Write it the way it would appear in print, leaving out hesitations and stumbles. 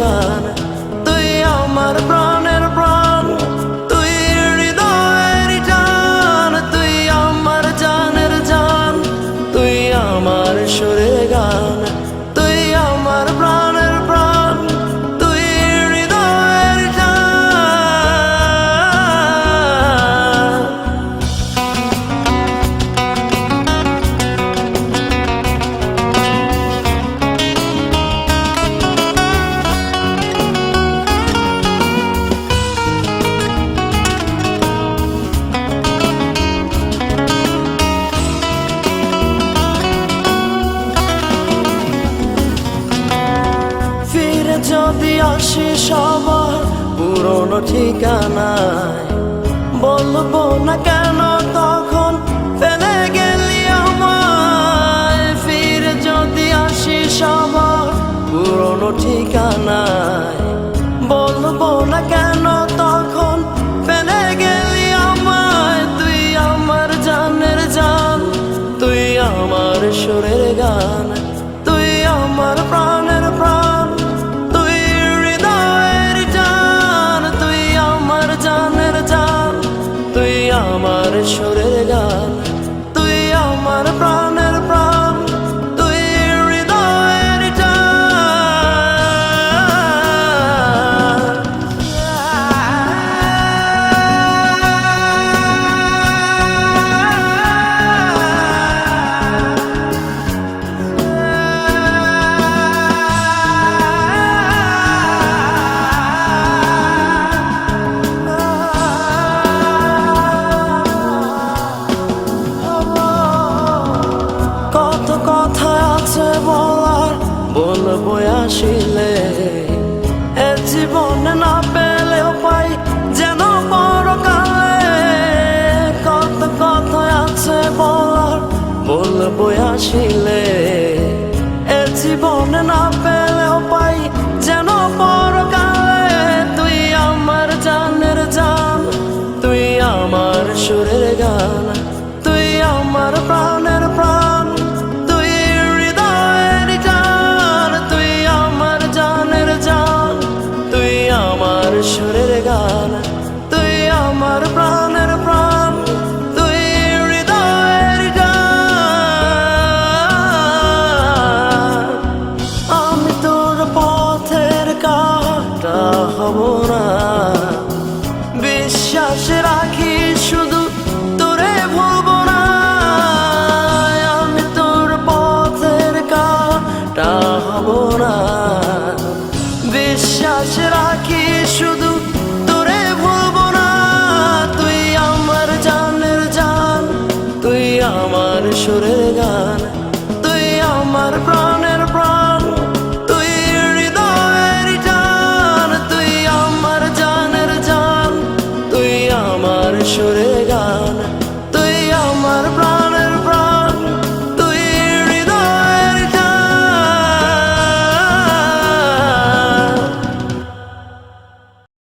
গান। তুই আমার প্রাণের প্রাণ, তুই হৃদয়ের টান, তুই আমার জানের জান, তুই আমার সুরের গান। তুই আমার প্রাণের প্রাণ, তুই হৃদয়ের টান। ফিরে যদি আসিস আবার পুরনো ঠিকানায়, বলবো না কেন তখন ফেলে গেলি আমায়। ফিরে যদি আসিস আবার পুরনো ঠিকানায়, বলবো না কেন তখন ফেলে গেলি আমায়। তুই আমার জানের জান, তুই আমার সুরের গান, তুই আমার প্রাণের প্রাণ, তুই হৃদয়ের জান, তুই আমার জানের জান, তুই আমার সুরের গান, তুই আমার প্রাণের প্রাণ, তুই হৃদয়ের কত কথা আছে বলার, বলবো আসিলে। এ জীবনে না পেলেও পাই যেন পরকালে। কত কথা আছে বলার, বলবো আসিলে। এ জীবনে না পেলেও পাই যেন পরকালে। তুই আমার জানের জান, তুই আমার সুরের গান, তুই আমার প্রাণের প্রাণ, তুই হৃদয়ের জান, তুই আমার জানের জান, তুই আমার সুরের গান, তুই আমার প্রাণের প্রাণ, তুই হৃদয়ের গান। আমি তোর পথের কাঁটা হব না, বিশ্বাস রাখি শুধু তোরে ভুলবো না। আমি তোর পথের কাঁটা হব না, বিশ্বাস রাখি শুধু তোরে ভুলবো না। তুই আমার জানের জান, তুই আমার সুরের গান, তুই আমার প্রাণ।